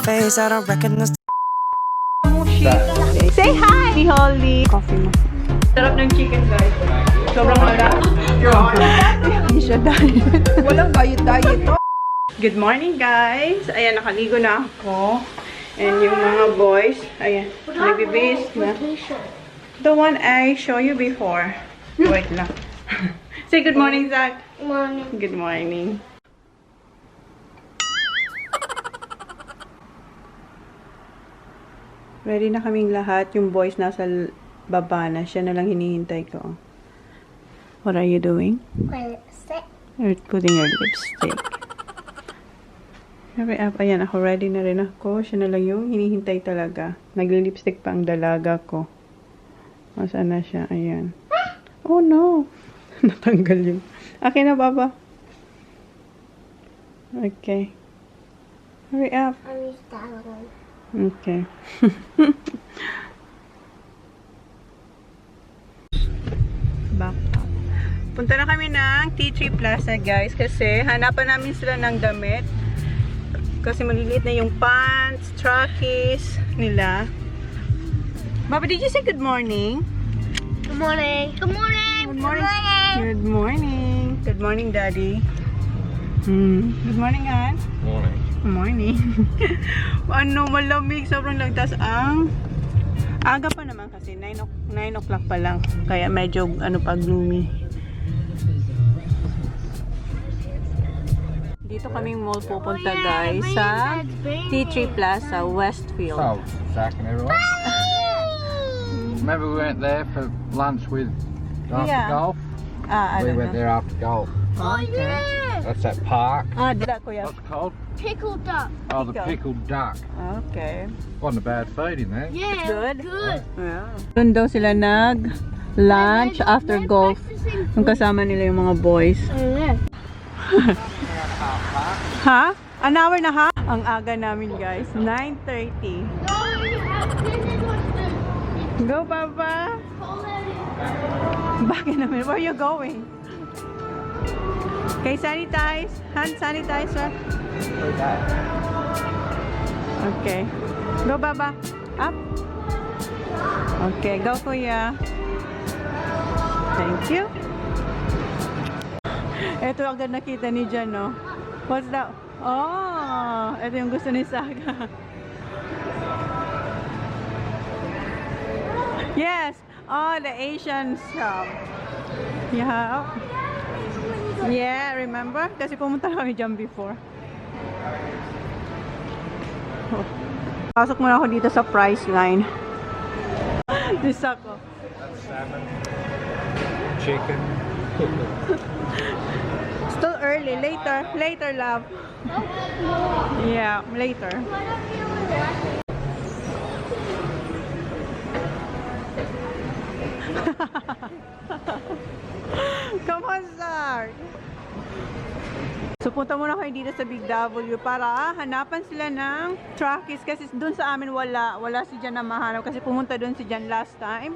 face, I don't recognize. Say hi, Holly. Coffee mo. Sarap ng chicken, guys. Sobrang wala. Hindi siya diet. Walang diet. Good morning, guys. Ayan, nakaligo na ako. And yung mga boys, ayan, nagbibis na. The one I show you before. Wait lang. Say good morning, Zach. Good morning. Good morning. Ready na kaming lahat. Yung boys nasa baba na. Siya na lang hinihintay ko. What are you doing? Lipstick. You're putting your lipstick. Hurry up. Ayan, ako ready na rin ako. Siya na lang yung hinihintay talaga. Nagli-lipstick pa ang dalaga ko. Saan na siya? Ayan. Oh no! Natanggal yung... Akin na, baba. Okay. Hurry up. I'm starting. Okay. Back up. Punta na kami ng T3 Plaza, guys, kasi hanapan namin sila ng damit. Kasi maliliit na yung pants, trackies nila. Baba, did you say good morning? Good morning. Good morning. Good morning. Good morning. Good morning, Daddy. Good morning, Ann. Morning. Morning. Ano, malamig. Sobrang lagtas ang... Aga pa naman kasi. 9 o'clock pa lang. Kaya medyo, pa, gloomy. Dito kaming mall pupunta, guys. Sa T3 Plaza, Westfield. So, Zach and everyone. Remember we went there for lunch with after golf? I We don't went know. there after golf. Oh, yeah. That's that park. Dila, kuya. What's it called? Pickled duck. Oh, the Pickle. pickled duck. Okay. Wasn't a bad feed in there. Yeah. Good? Good. Yeah. Doon daw sila nag-lunch after golf. Yung kasama nila yung mga boys. Ha? An hour na ha? Ang aga namin, guys. 9:30. Go, Papa! Bakit namin? Where are you going? Okay, sanitize. Hand sanitizer. Okay. Go, Baba. Up. Okay, go, Kuya. Thank you. Ito agad nakita ni Jan, no? What's that? Oh, ito yung gusto ni Saga. Yes. Oh, the Asian shop. Yeah. Yeah, remember? Kasi pumunta kami dyan before. Oh. Pasok muna ako dito sa price line. Disa ko. Salmon. Chicken. Still early. Later, love. Yeah, later. Come on, Sark. So, punta muna kayo dito sa Big W para hanapan sila ng trackies kasi doon sa amin wala si Jan na mahanap kasi pumunta doon si Jan last time.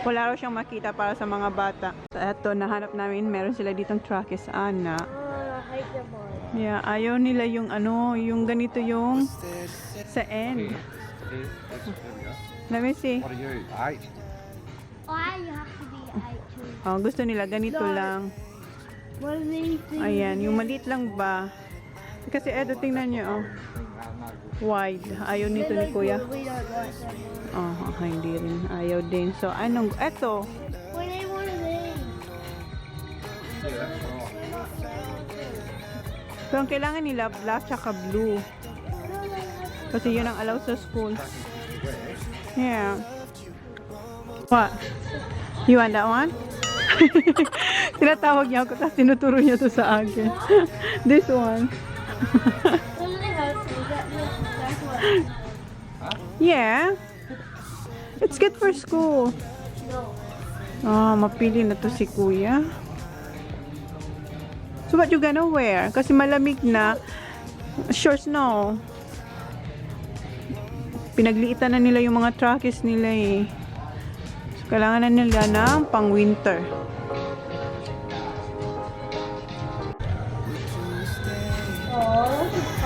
Wala raw siyang makita para sa mga bata. So, eto, nahanap namin. Meron sila ditong trackies, Ana. Yeah, ayaw nila yung yung ganito yung sa end. Let me see. What are you? 8? Why you have to be 8 too? Oh, gusto nila ganito lang. What are these things? Ayan, yung maliit lang ba? Kasi eto, tingnan nyo, oh. Wide. Ayaw nito ni Kuya. We don't like them. Oh, hindi rin. Ayaw din. So, anong, eto. We need one of these. So, ang kailangan nila, black tsaka blue. Kasi yun ang allow sa school. Yeah. What? You want that one? Tinatawag niya ako, tapos tinuturo niya to sa akin. This one. Yeah. It's good for school. Mapili na to si Kuya. So what you gonna wear? Kasi malamig na. Shorts, no. Pinagliitan na nila yung mga trackies nila eh. So, kailangan na nila ng pang winter.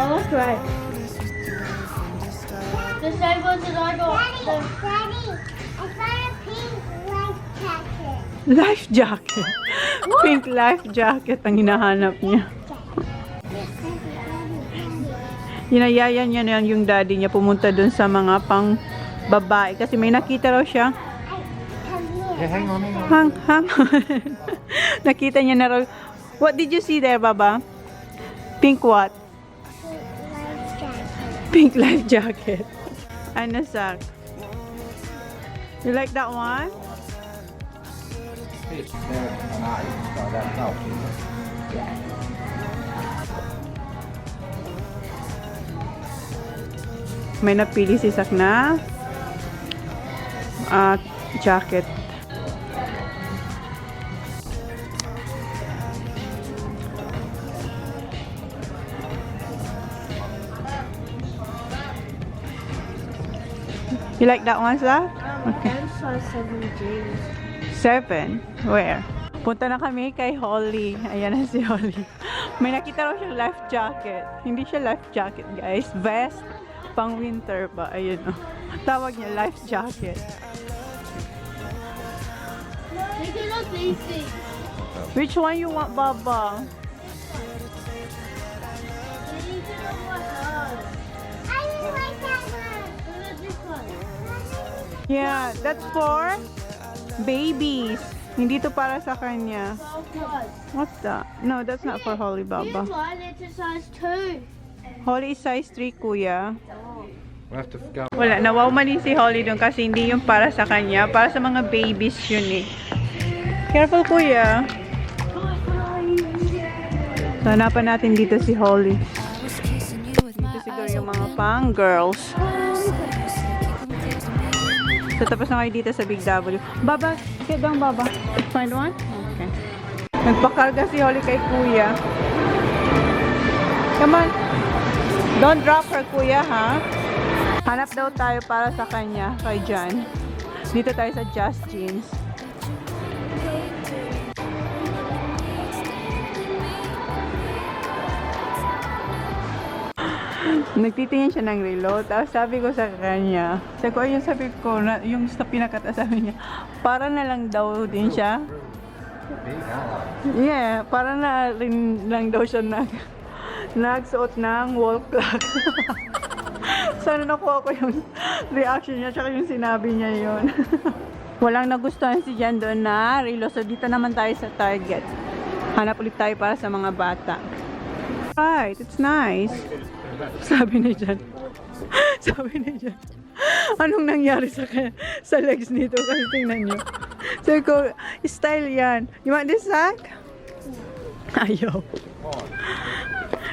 Oh, that's right. the same ones that I got. Daddy, I found a pink life jacket. Life jacket. Pink life jacket ang hinahanap niya. Yinayayan niya na yung daddy niya pumunta dun sa mga pang babae kasi may nakita raw siya. Yeah, hang on. Hang. Nakita niya na raw. What did you see there, Baba? Pink what? Life jacket. Pink life jacket. Ano, Zach? You like that one? This, there, and I, so that's out. May napili si Zach na jacket. You like that one, Zach? Okay. I saw 7 jeans. 7? Where? Punta na kami kay Holly. Ayan na si Holly. May nakita raw siyang life jacket. Hindi siya life jacket, guys. Vest. Pang winter ba? Ayun, oh. Tawag niya life jacket. Take a look, these things. Which one you want, Baba? These are what else? I really like that one. Look at this one. Yeah, that's for babies. Hindi to para sa kanya. What's that? No, that's not for Holly, Baba. Here's one, it's a size 2. Holly is size 3, kuya. We'll have to go. Wala, nawawmanin si Holly doon kasi hindi yung para sa kanya. Para sa mga babies yun eh. Careful, kuya. So, hanapan natin dito si Holly. Dito siguro yung mga pang girls. So, tapos na kayo dito sa Big W. Baba, sit down, Baba. Find one? Okay. Nagpakarga si Holly kay kuya. Come on. Don't drop her, kuya, ha? Hanap daw tayo para sa kanya, kay John. Dito tayo sa Just Jeans. Nagtitingin siya ng relo, tapos sabi ko sa kanya, sabi ko, yung sa pinakata, sabi niya, para na lang daw din siya. Yeah, para na rin lang daw siya nagsuot ng wall clock. Sana nakuha ko yung reaction niya, tsaka yung sinabi niya yun. Walang nagustuhan si Jan doon na relo, so dito naman tayo sa Target. Hanap ulit tayo para sa mga bata. Right, it's nice. Sabi ni Jan. Anong nangyari sa legs nito? Kasi tingnan nyo. Sabi ko, style yan. You want this, Zach? Ayaw.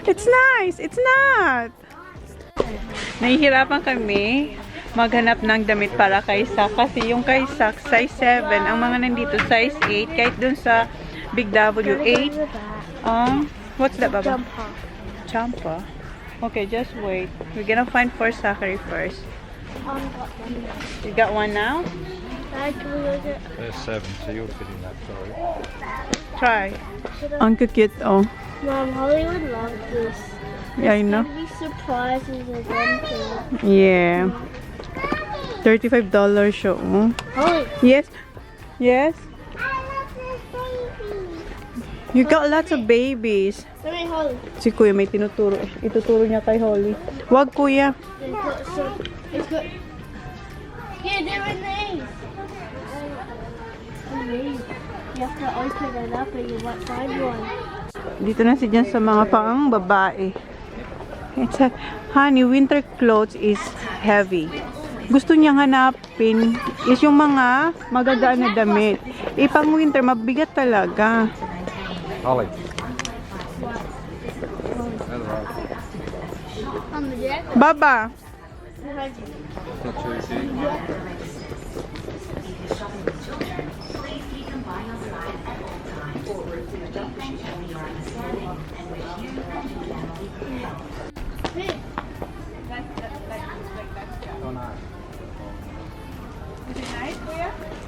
It's nice. It's not. Nahihirapan kami maghanap ng damit para kay Zach. Kasi yung kay Zach, size 7. Ang mga nandito, size 8. Kahit dun sa Big W, 8. What's that, Baba? Champa. Okay, just wait. We're gonna find for Zachary first. You got one now? There's 7, so you'll fit in that, sorry. Try. Ang cute, oh. Mom, Holly would love this. Yeah, I know. Be surprised as a grandpa. Yeah. $35 siya, oh. Holly, Yes. Yes. I love this baby. You got lots of babies. come here, Holly. Si Kuya may tinuturo. Ituturo niya kay Holly. Wag, Kuya. It's good. Here, they're in these. You have to open it up and you might find one. Dito na si Jan sa mga pang babae. It's a, honey, winter clothes is heavy. Gusto niyang hanapin is yung mga magagaan na damit. Pang winter, mabigat talaga. Holly. On the deck. Baba. Behind you. That's too easy.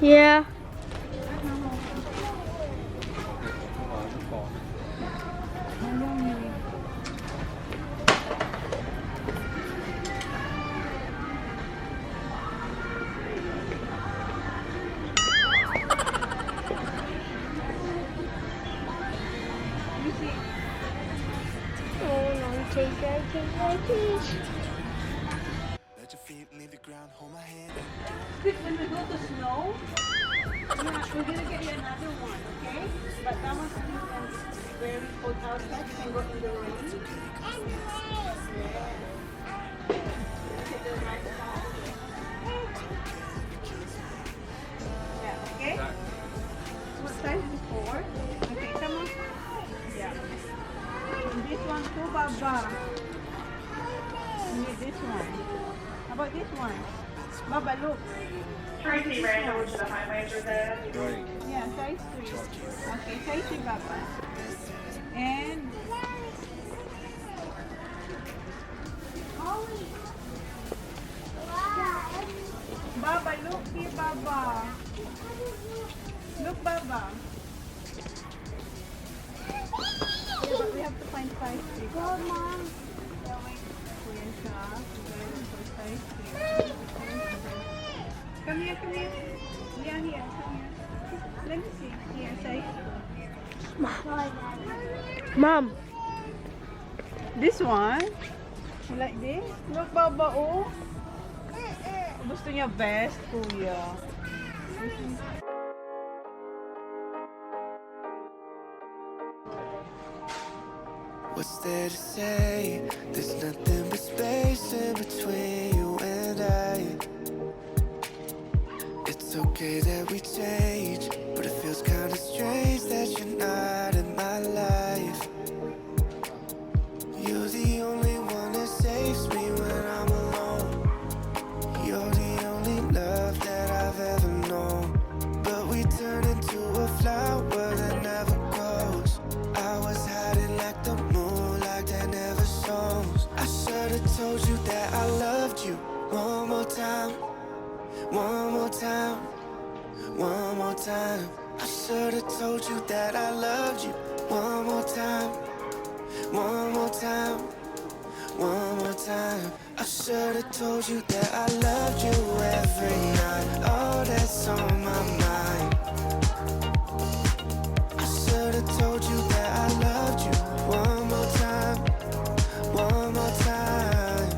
Here. Yeah. Let your feet leave the ground, hold my hand. When we go to snow, we're gonna get you another one, okay? But that one's very cold outside. You can go in the rain. Yeah, okay? What size is it for? Okay, come on. Yeah. And this one too, Baba. You need this one. How about this one? Baba, look. Currently ran over to the highway for the Great. Yeah, size 3. Okay, size 3, Baba. And Baba, look here, Baba. Look, Baba. Yeah, but we have to find size 3. Go, Mom. Kuya siya. For size 3. Come here, come here. Yeah, here, come here. Let me see. Here, size 2. Mom. This one? You like this? Look, Baba, oh. Gusto niya best, Kuya. What's there to say? There's nothing but space in between you and I. It's okay that we change, but it feels kinda strange that you're not in my life. You're the only one that saves me when I'm alone. You're the only love that I've ever known. But we turn into a flower that never grows. I was hiding like the moonlight that never shows. I should've told you that I loved you. One more time, one more time, one more time. I should've told you that I loved you. One more time, one more time, one more time. I should've told you that I loved you every night. Oh, that's on my mind. I should've told you that I loved you. One more time, one more time.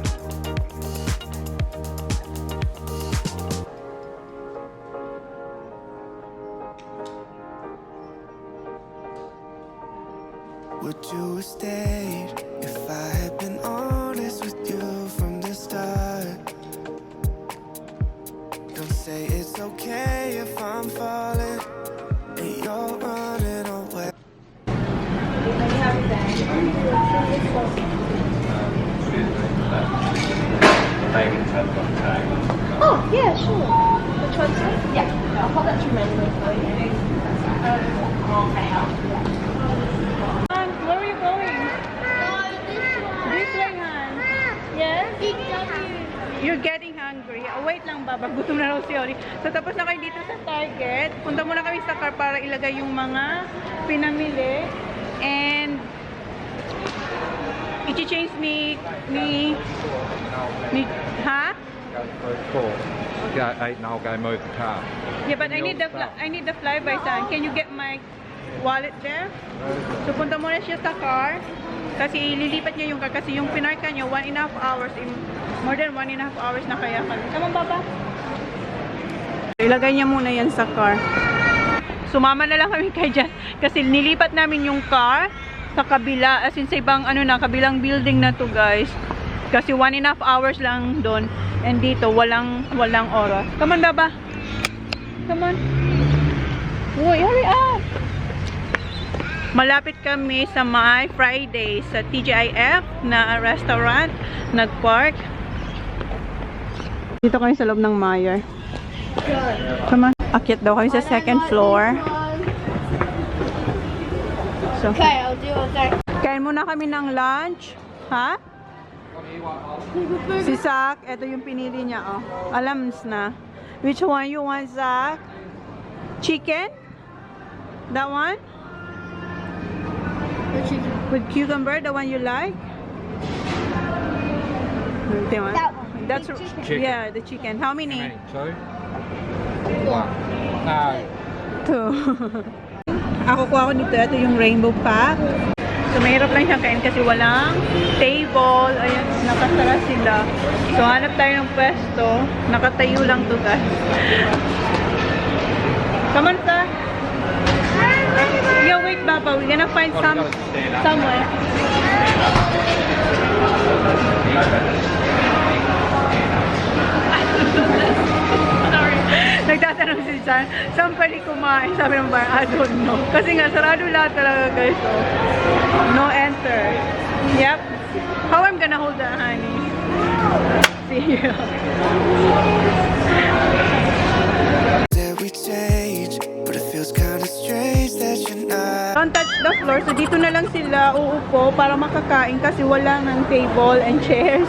Would you have stayed if I had been honest with you from the start? Don't say it's okay if I'm falling and you're running away. Oh, yeah, sure. Which one's it? Yeah, I'll hold that to remember for you. Where are you going? This way, Han. Yes? You're getting hungry. Oh, wait lang, Baba. Gutom na raw si Oli. So, tapos na kayo dito sa Target. Punta muna kami sa car para ilagay yung mga pinamili. And, i-change ha? Yeah, 8 and I'll go move the car. Yeah, but I need the flyby sign. Can you get my wallet there? So, punta muna siya sa car. Kasi ililipat niya yung car. Kasi yung pinarka niya, 1.5 hours. More than 1.5 hours na kaya kami. Come on, Baba. Ilagay niya muna yan sa car. Sumama na lang kami kay Jan. Kasi nilipat namin yung car sa kabila. As in sa ibang kabilang building na to, guys. Kasi 1.5 hours lang doon. And dito, walang oras. Come on, Baba. Come on. Uy, hurry up. Malapit kami sa My Friday sa TGIF na restaurant. Nag-park. Dito kami sa loob ng Meyer. Come on. Akyat daw kami sa second floor. So, Okay, I'll do it. kain muna kami ng lunch. Ha? Si Zach, ito yung pinili niya, oh. Alams na. Which one you want, Zach? Chicken? That one? With cucumber, the one you like? That one. That's The chicken. Chicken. yeah, the chicken. How many? 2? 1. No. 2. Ako kuha ko nito. Ito yung rainbow pack. So, mahirap lang siyang kain kasi walang table. Ayan, nakasara sila. So, hanap tayo ng pwesto. Nakatayo lang to, guys. Come on, sir. Yo, wait, Papa. We're gonna find somewhere. Nagtatanong si Chan, saan pwede kumain? Sabi ng bayan, I don't know. Kasi nga, sarado lahat talaga, guys. So, no enter. Yep. How I'm gonna hold that, honey? See you. That we change, but it feels kinda strange that you're not. Don't touch the floor. So, dito na lang sila uupo para makakain kasi wala ng table and chairs.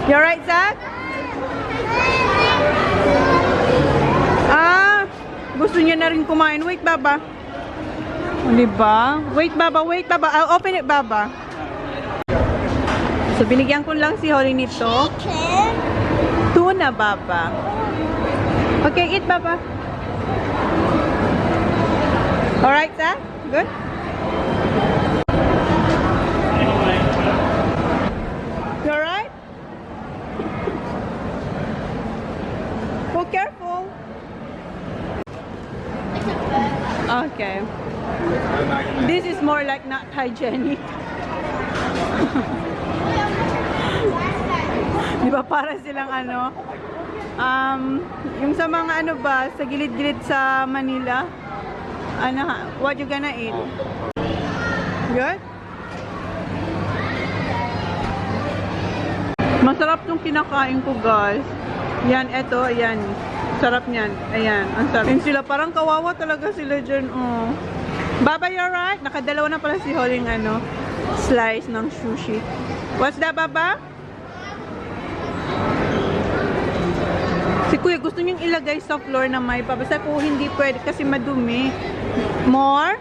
You alright, Zach? Gusto niya na rin kumain. Wait, Baba. O, diba? Wait, Baba. Wait, Baba. I'll open it, Baba. So, binigyan ko lang si Holly nito. Tuna, Baba. Okay, eat, Baba. Alright, Zach? Good? You alright? Oh, careful. Okay. This is more like not hygienic. Di ba para silang ano? Yung sa mga ano ba, sa gilid-gilid sa Manila. Ano, what you gonna eat? Good? Masarap tong kinakain ko, guys. Yan, eto, ayan. Sarap niyan. Ayan, ang sarap. Yun sila, parang kawawa talaga sila dyan, oh. Baba, you alright? Nakadalawa na pala si Holly ng ano, slice ng sushi. What's that, Baba? Si Kuya, gusto niyong ilagay sa floor na may pa. Basta po hindi pwede kasi madumi. More?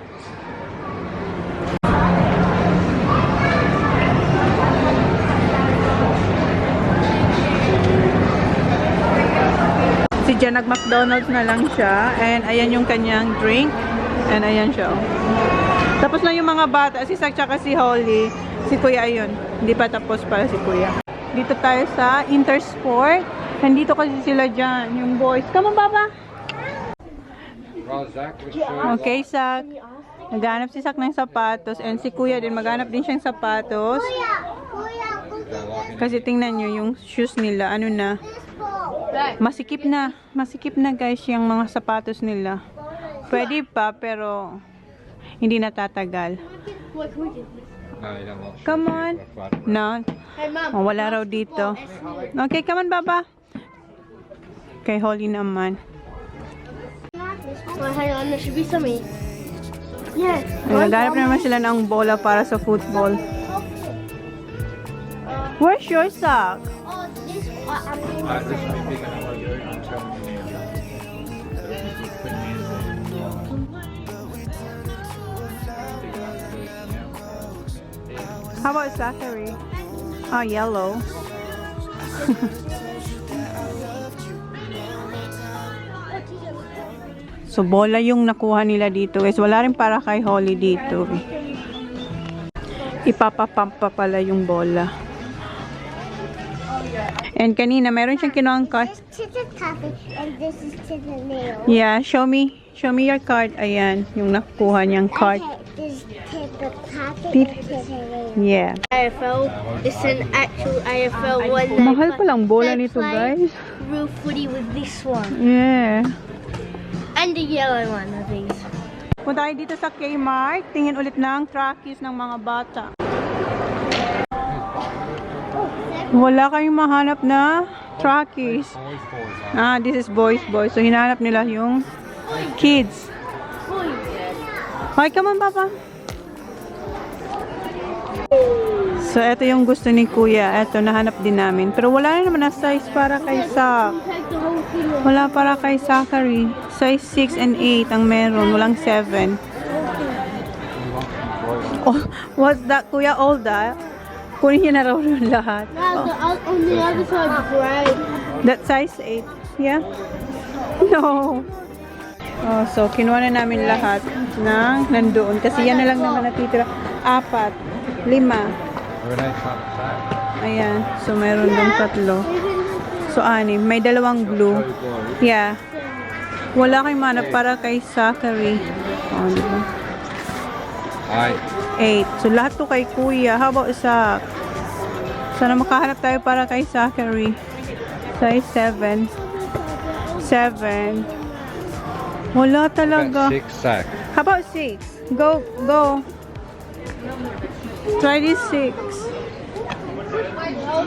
Si Jen, nag-McDonald's na lang siya. And ayan yung kanyang drink. And ayan siya. Tapos na yung mga bata. Si Sak tsaka si Holly. Si Kuya, ayun. Hindi pa tapos para si Kuya. Dito tayo sa Intersport. Nandito kasi sila dyan. Yung boys. Come on, Baba. Okay, Sak. Naghanap si Sak ng sapatos. And si Kuya din. Maghanap din siyang sapatos. Kasi tingnan nyo yung shoes nila. Ano na? Masikip na. Masikip na, guys, yung mga sapatos nila. Pwede pa, pero hindi natatagal. Come on. No. Oh, wala raw dito. Okay, come on, Baba. Kay Holly naman. Oh, hang on, there should be some meat. Yeah. Naghanap naman sila ng bola para sa football. Where's your sock? Oh, this How about Zachary? Oh, yellow. So, bola yung nakuha nila dito. Guys, wala rin para kay Holly dito. Ipapapump pa pala yung bola. And kanina, meron siyang kinuhang card. To the coffee and this is to the nail. Yeah, show me your card. Ayan, yung nakuha niyang card. Okay, this is to the coffee and to the nail. Yeah. AFL. It's an actual AFL one. Mahal palang bola nito, guys. Real footy with this one. Yeah. And the yellow one of these. Punta tayo dito sa Kmart. Tingin ulit ng trackies ng mga bata. Wala kayong mahanap na trackies. Ah, this is boys. So, hinahanap nila yung kids. Okay, come on, Papa. So, ito yung gusto ni Kuya. Ito, nahanap din namin. Pero wala na naman na size para kay Sak. Wala para kay Zachary. Size 6 and 8 ang meron. Walang 7. Oh, what's that, Kuya? All that? Kunin niya na raw yung lahat. On the other side is right. That size 8. Yeah? No. Oh, so, kinuha na namin lahat ng nandoon. Kasi yan na lang naman natitira. 4. We're an 8-sack sack. Ayan. So, meron dong 3. So, 6. May 2 blue. Two blue. Yeah. Wala kayong manap para kay Zachary. Oh, diba? 8. 8. So, lahat to kay Kuya. How about Zach? Sana makahanap tayo para kay Zachary. Size 7. 7. Wala talaga. 6 sack. How about 6? Go, go. Try this 6. Oh,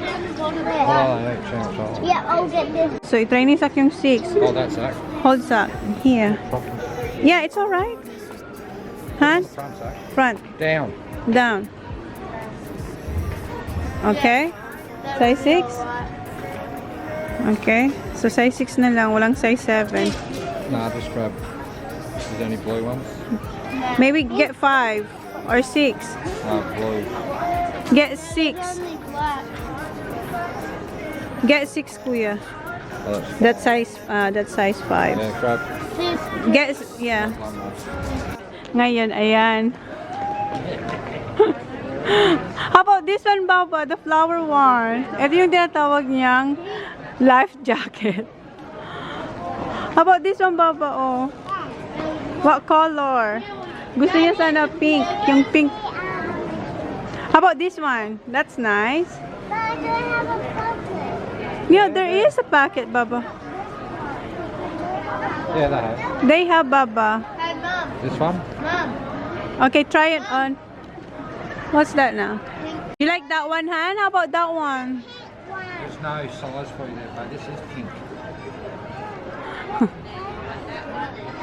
8 chance. Yeah, I'll get this. So, try ni Zach yung 6. Hold that sack. Hold Zach. Here. Yeah, it's alright. Hand. Front sack. Front. Down. Down. Okay. Size 6? Okay. So, size 6 na lang. Walang size 7. Nah, just grab. There's any blue ones? Maybe get 5 or 6. Blue. Get 6. Get 6, Kuya. Oh, that's That's size 5. yeah, grab Get, yeah. one more. Ngayon, ayan. How about this one, Baba? The flower one. Ito yung tinatawag niyang life jacket. How about this one, Baba? Oh. What color? Gusto niya sana pink. Yung pink. How about this one? That's nice. But I don't have a bucket. Yeah, there is a packet, Baba. Yeah, that has. They have, Baba. Hey, Mom. This one? Mom. Okay, try it on. What's that now? You like that one, Han? How about that one? There's no size for you there, but this is pink.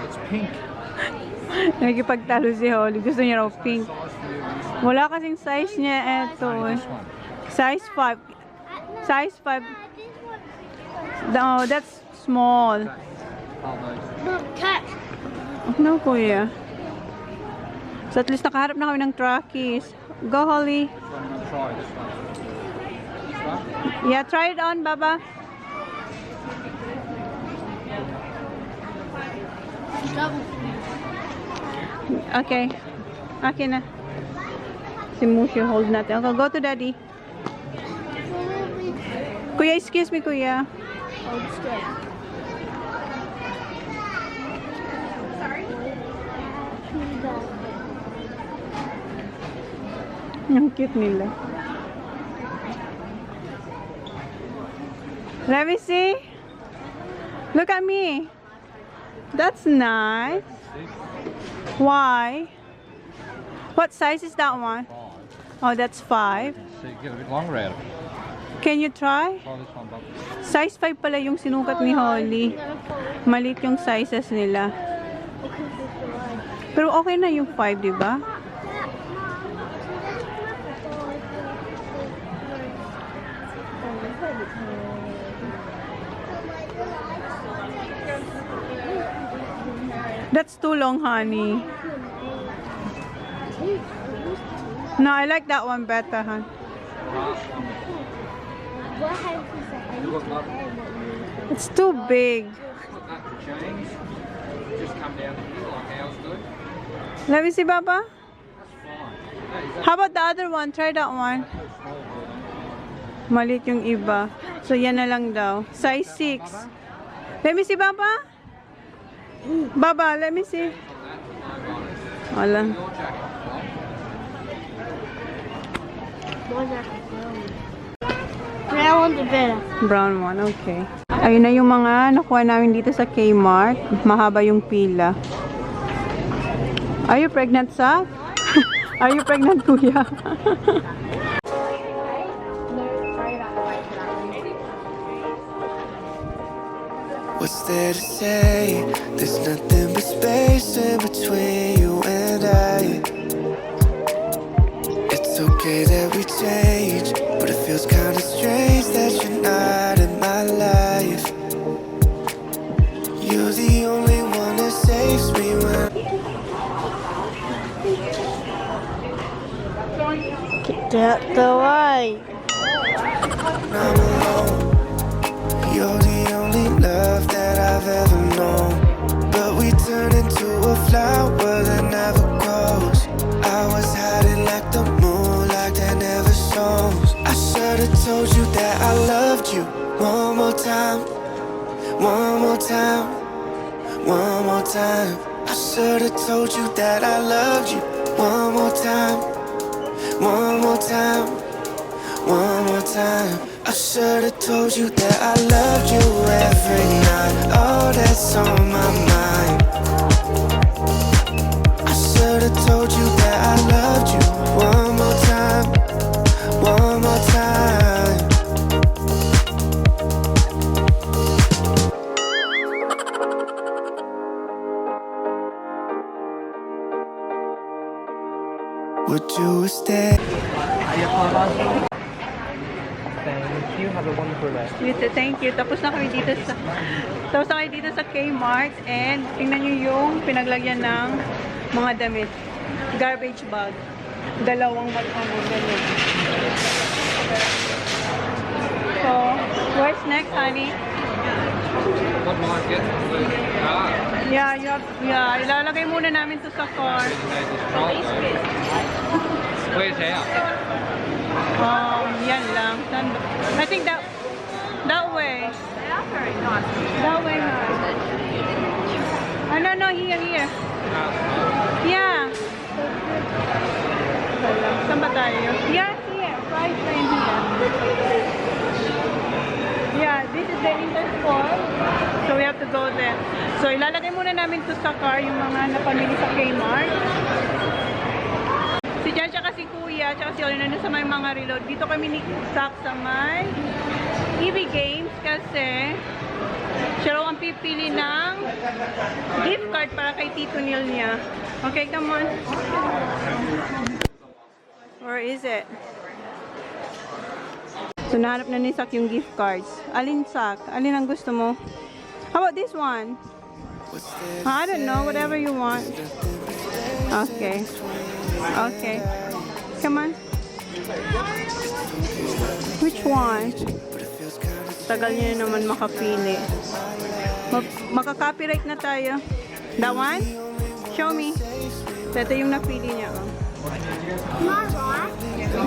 It's pink. Nagkipagtalo si Holly. Gusto niya raw pink. Size for you. Wala kasing size niya eto. This one. Size 5. Size 5. No, that's small. Oh, those. Look, catch. No, Kuya. So at least nakaharap na kami ng trackies. Go, Holly. This one, I'm gonna try this one. This one? Yeah, try it on, Baba. Okay. Okay na. Si Mushi, hold natin. Okay, go to Daddy. Kuya, excuse me, Kuya. Ang cute nila. Let me see. Look at me. That's nice. Why? What size is that one? 5. Oh, that's 5. So you get a bit longer out of it. Can you try? Try this one, Bob. Size 5 pala yung sinukat ni Holly. Malit yung sizes nila. Pero okay na yung 5, di ba? That's too long, honey. No, I like that one better, hon. You look like It's too big. that to change. Just come down here like ours do. Let me see, Baba. That's fine. How about the other one? Try that one. Malit yung iba. So, yan na lang daw. Size 6. Let me see, Baba. Baba, let me see. Wala. I want the better. Brown one, okay. Ayun na yung mga nakuha namin dito sa Kmart. Mahaba yung pila. Are you pregnant, Sa? Are you pregnant, Kuya? What's there to say? There's nothing but space in between you and I. It's okay that we change, but it feels kinda strange that you're not in my life. You're the only one that saves me when Get the way. I'm alone. You're the only love that I've ever known. But we turn into a flower that never grows. I was hiding like the moon, like One more time, one more time. I should've told you that I loved you. One more time, one more time, one more time. I should've told you that I loved you every night. Oh, that's on my mind. I should've told you that I loved you. One more time, one more time. Would you stay? Thank you. Have a wonderful day. Thank you. Tapos na kami dito sa Kmart and tingnan nyo yung pinaglagyan ng mga damit. Garbage bag. Dalawang ganun. So, what's next, honey? What market? Yeah, ilalagay muna namin to sa car. Yan lang. I think that way. That way, no, here. Yeah. Saan ba tayo? Yeah, here. Right train here. Yeah, this is the Intersport. So we have to go there. So ilalagay muna namin to sa car yung mga napamili sa Kmart. Si Jan, tsaka si Kuya, tsaka si Oli na sa may mga reload. Dito kami ni Zach sa may EV Games kasi siya raw ang pipili ng gift card para kay Tito Neil niya. Okay, come on. Where is it? So nahanap na ni Zach yung gift cards. Alin, Zach? Alin ang gusto mo? How about this one? I don't know, whatever you want. Okay. Okay. Come on. Which one? Tagal niya naman makapili. Maka-copyright na tayo. That one? Show me. Ito yung napili niya.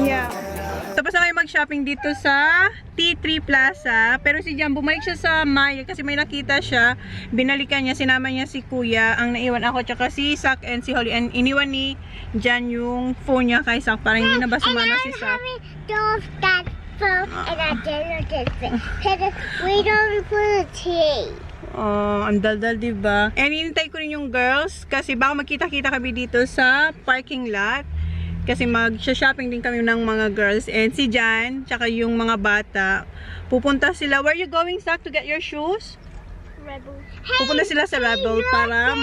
Yeah. Tapos na kayo mag-shopping dito sa T3 Plaza. Pero si Jan, bumalik siya sa Maya kasi may nakita siya. Binalikan niya, sinama niya si Kuya. Ang naiwan ako, tsaka si Zach and si Holly. And iniwan ni Jan yung phone niya kay Zach para hindi na ba sumama si Zach. Oh, ang daldal, diba? And hinintay ko rin yung girls kasi baka magkita-kita kami dito sa parking lot. Kasi mag-shopping din kami ng mga girls. And si Jan, tsaka yung mga bata, pupunta sila. Where are you going, Zach, to get your shoes? Rebel. Pupunta sila sa Rebel para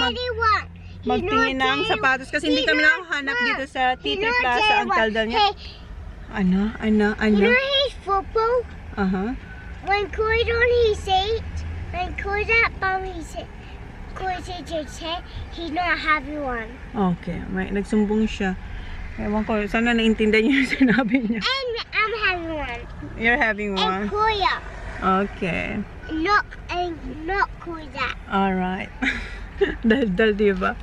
magtingin ng sapatos. Kasi hindi kami nakahanap dito sa T3 Plaza. Ang daldal niya. Ano? You know his football? When Corey's on his seat, when Corey's at bum, he's not having one. Okay, right. Nagsumbong siya. Ewan ko, sana naintindihan niyo yung sinabi niya. And I'm having one. You're having one? And Koya. Okay. Not Koya. Alright. Daldal, diba?